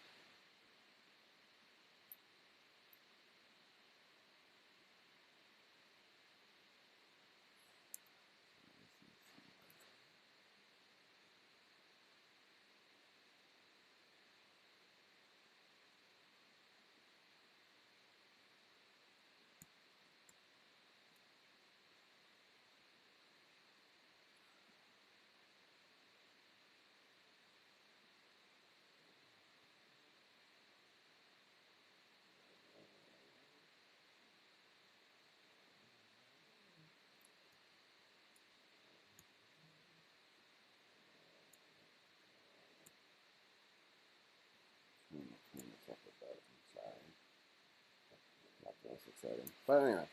That's exciting. But anyway,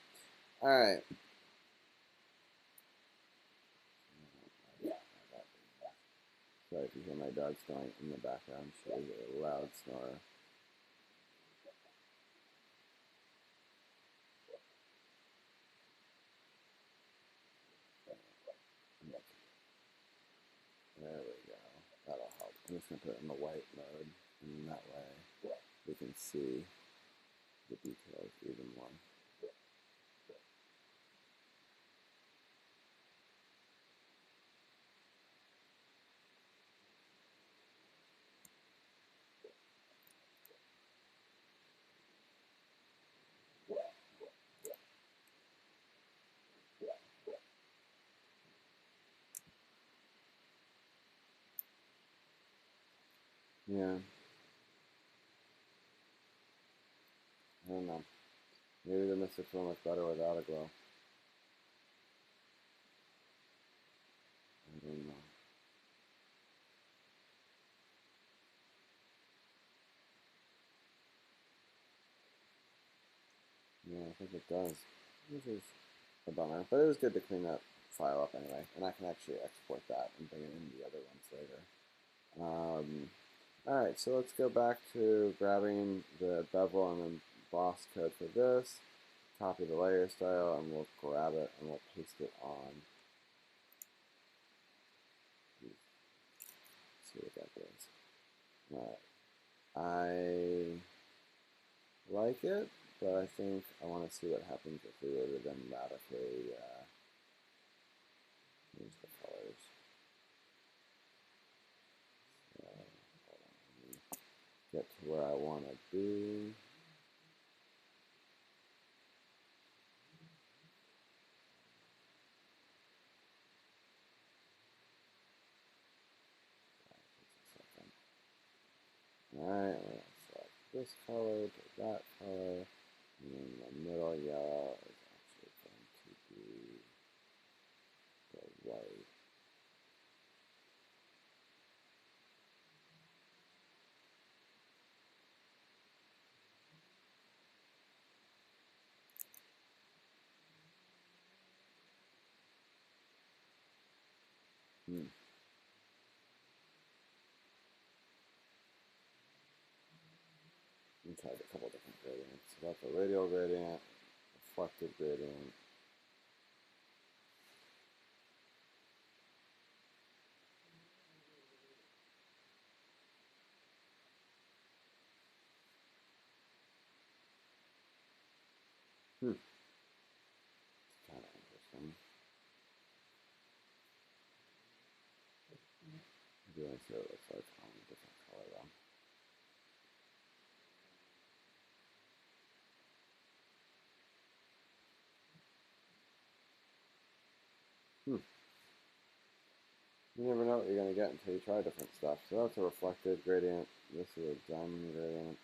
all right. Sorry if you hear my dog snoring in the background. She is a loud snorer. There we go. That'll help. I'm just going to put it in the white mode, and that way we can see the details even more. Yeah. I don't know. Maybe the Mystic one looks better without a glow. I don't know. Yeah, I think it does. This is a bummer, but it was good to clean that file up anyway, and I can actually export that and bring it in the other ones later. All right, so let's go back to grabbing the bevel and emboss code for this, copy the layer style, and we'll grab it and we'll paste it on. Let's see what that does. All right, I like it, but I think I want to see what happens if we were to then radically change the colors. Hold on, let me get to where I want to be. Alright, let's select this color to that color, and then the middle yellow is actually going to be the white. We tried a couple different gradients. So that's a radial gradient, reflected gradient. It's kind of interesting. I do want to see what it looks like on a different color though. You never know what you're going to get until you try different stuff. So that's a reflected gradient. This is a diamond gradient.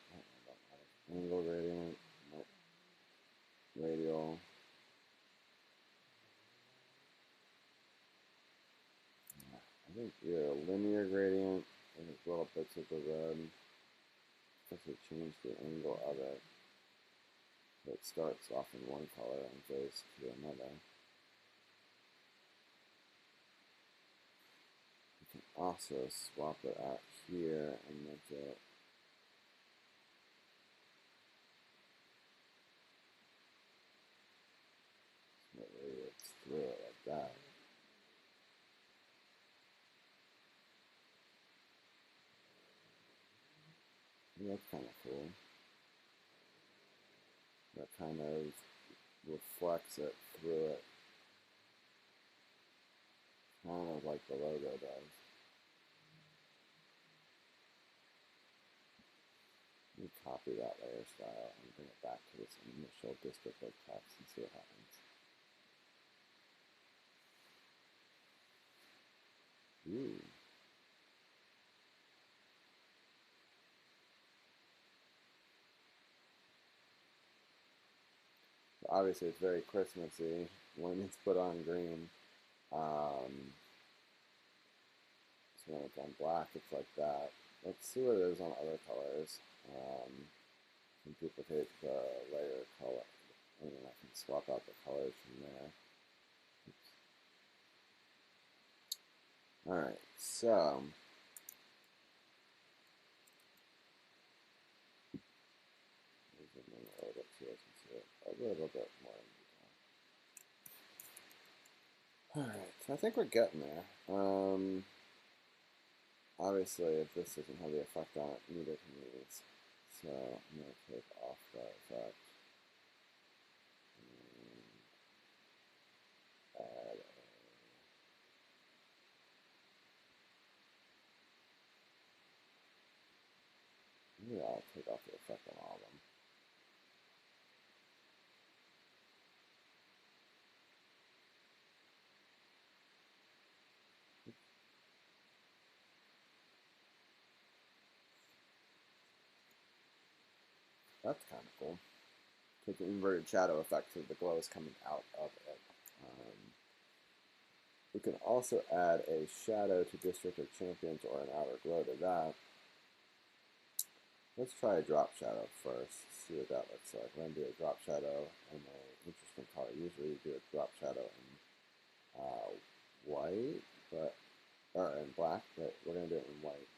Angle gradient. Nope. Radial. I think either a linear gradient or just little bits of the red. Because we change the angle of it. So it starts off in one color and goes to another. You can also swap it out here and make it so that it's through it like that. And that's kind of cool. That kind of reflects it through it. Kind of like the logo does. Let me copy that layer style and bring it back to this initial district of text and see what happens. Ooh. Obviously, it's very Christmassy when it's put on green. So when it's on black, it's like that. Let's see what it is on other colors. can duplicate the layer color, and then I can swap out the colors from there. All right, so zoom in a little bit so you can see it a little bit more in detail. All right, so I think we're getting there. Obviously, if this doesn't have the effect on it, neither can these. So I'm going to take off that effect. Add maybe I'll take off the effect on all of them. That's kind of cool. Take an inverted shadow effect so the glow is coming out of it. We can also add a shadow to District of Champions or an outer glow to that. Let's try a drop shadow first, see what that looks like. We're going to do a drop shadow in an interesting color. Usually you do a drop shadow in white, or in black, but we're going to do it in white.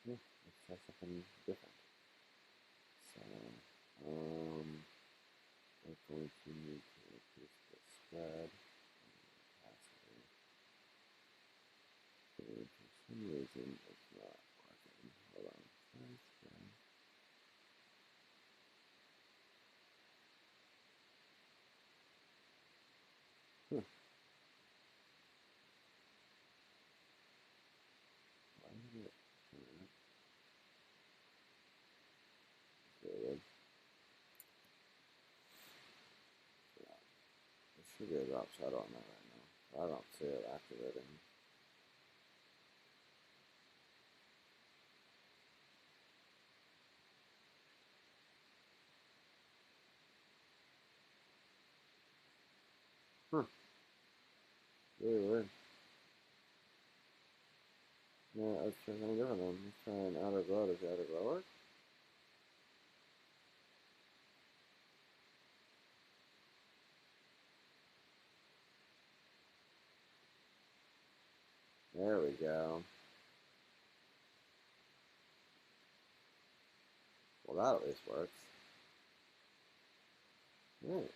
Yeah, let's try something different. So, we're going to need to increase the spread. And for some reason, it's not working. Hold on. Huh. Why did it? Weird. Yeah. There should be a drop shadow on that right now. I don't see it activating. Huh. Really weird. Yeah, let's try something different then. Let's try an outer glow. Does the outer glow work? There we go. Well, that at least works. Right.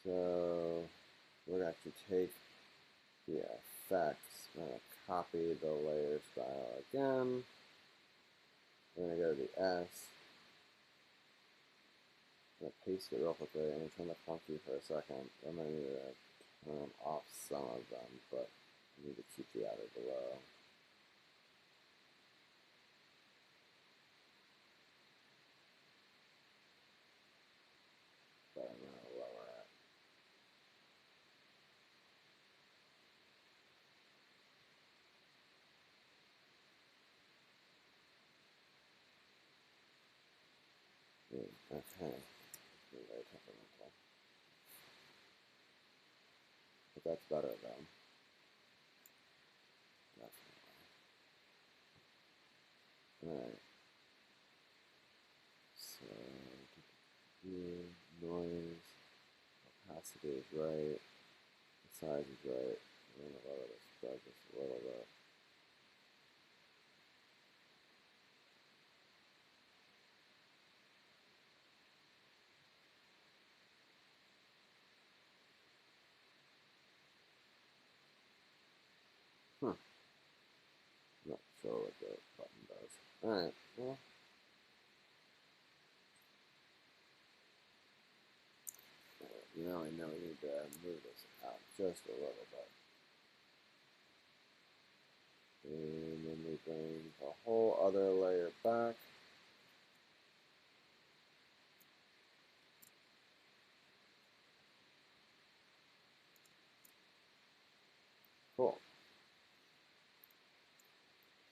So we're going to actually take the effects. I'm going to copy the layer style again. We're going to go to the S. I'm going to paste it real quickly. I'm going to turn the funky for a second. I'm going to need to turn off some of them, but I need to keep the outer glow. But I'm going to lower it. Okay. Very temperamental. But that's better though. Definitely. Alright. So here, noise, opacity is right, the size is right. I'm going to lower the spread just a little bit. Huh. Not sure what the button does. Alright, well. Now I know I need to move this out just a little bit. And then we bring the whole other layer back. Cool.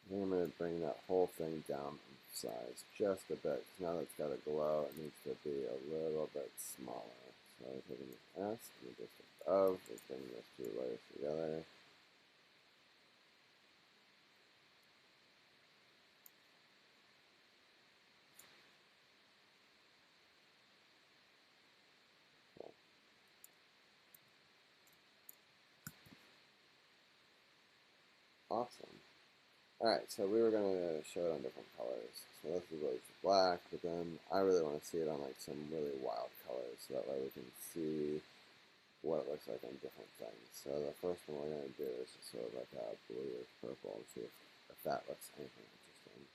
Then I'm going to bring that whole thing down in size just a bit. Because now that it's got a glow, it needs to be a little bit smaller. So I'm taking the S and the district of, we bring those two layers together. Awesome. Alright, so we were going to show it on different colors. So this is really black, but then I really want to see it on like some really wild colors so that way we can see what it looks like on different things. So the first one we're going to do is just sort of like a bluish purple and see if that looks anything interesting.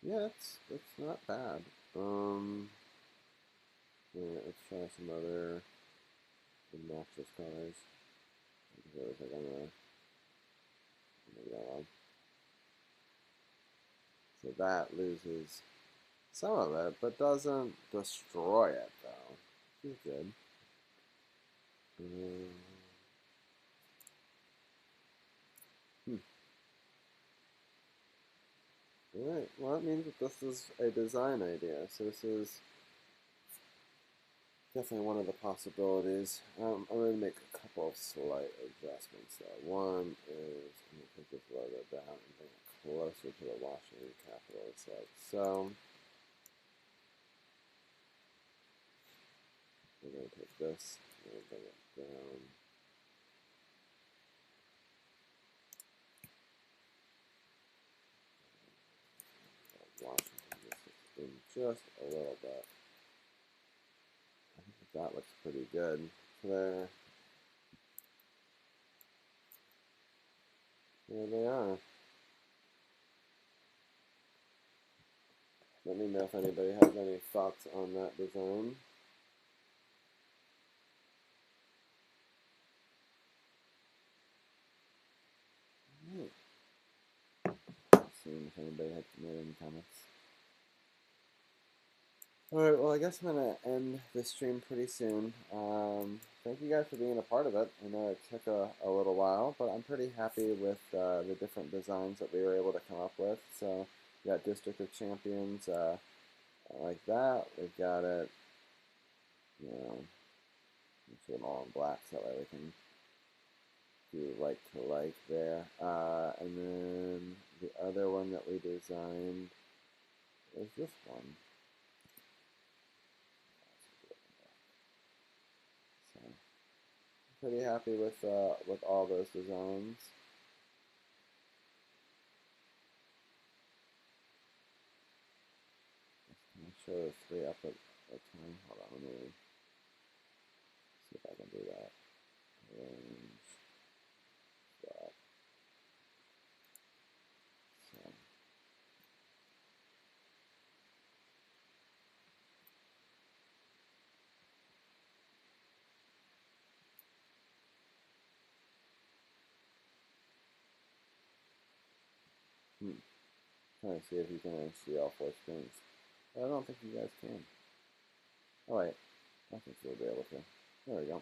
Yeah, it's not bad. Yeah, let's try some other obnoxious colors. It looks like on the yellow. So that loses some of it, but doesn't destroy it though. Which is good. Hmm. Alright, well that means that this is a design idea. So this is definitely one of the possibilities. I'm going to make a couple of slight adjustments though. One is I'm going to take this logo down and bring it closer to the Washington Capitals like so. We're going to take this and bring it down. Washington in just a little bit. I think that looks pretty good. There they are. Let me know if anybody has any thoughts on that design. Seeing if anybody has made any comments. Alright, well I guess I'm going to end this stream pretty soon. Thank you guys for being a part of it. I know it took a little while, but I'm pretty happy with the different designs that we were able to come up with. So we got District of Champions like that. We've got it, you know, make sure them all in black so that way we can do like to like there. And then the other one that we designed is this one. So pretty happy with all those designs. Can I show the three up at a time? Hold on, let me see if I can do that. Arrange that. So. Trying to see if you can see all four screens. I don't think you guys can. Oh wait, I think you'll be able to. There we go.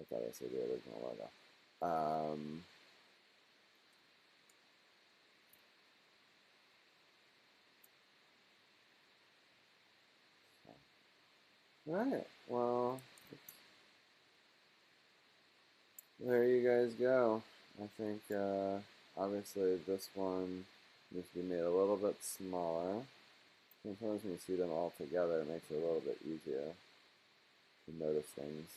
I thought I said the original logo. Alright, well, there you guys go. I think obviously this one needs to be made a little bit smaller. Sometimes when you see them all together, it makes it a little bit easier to notice things.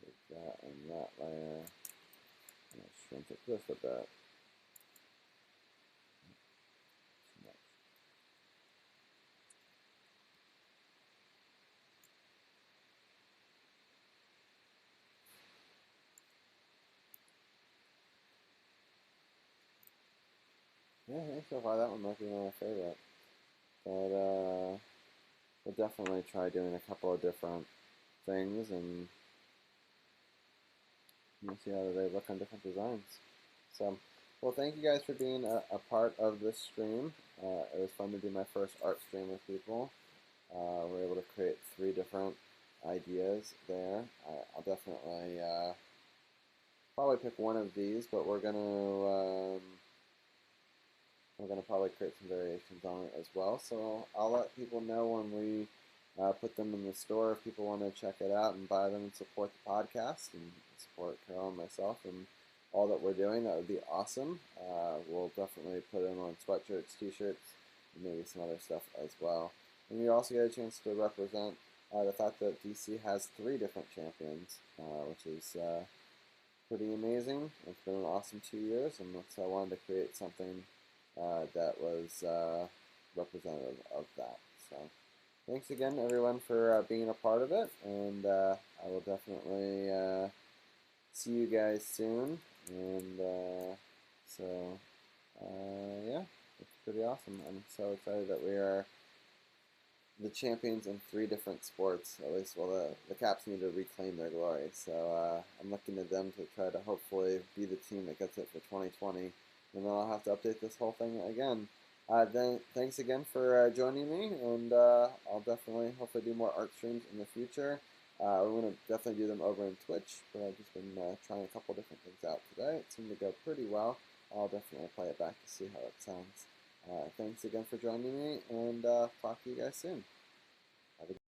Take that and that layer. I'm going to shrink it just a bit. Yeah, I think so far that one might be my favorite. But we'll definitely try doing a couple of different things and we'll see how they look on different designs. So, well, thank you guys for being a part of this stream. It was fun to do my first art stream with people. We were able to create 3 different ideas there. I'll definitely probably pick one of these, but we're gonna probably create some variations on it as well. So I'll let people know when we put them in the store if people want to check it out and buy them and support the podcast and support Carol and myself and all that we're doing. That would be awesome. We'll definitely put them on sweatshirts, t-shirts, and maybe some other stuff as well. And you also get a chance to represent the fact that DC has 3 different champions, which is pretty amazing. It's been an awesome 2 years, and so I wanted to create something that was representative of that. So thanks again, everyone, for being a part of it, and I will definitely see you guys soon. And yeah, it's pretty awesome. I'm so excited that we are the champions in 3 different sports. At least, well, the Caps need to reclaim their glory. So I'm looking to them to try to hopefully be the team that gets it for 2020. And then I'll have to update this whole thing again. Then thanks again for joining me, and I'll definitely hopefully do more art streams in the future. We're going to definitely do them over in Twitch, but I've just been trying a couple different things out today. It seemed to go pretty well. I'll definitely play it back to see how it sounds. Thanks again for joining me, and talk to you guys soon.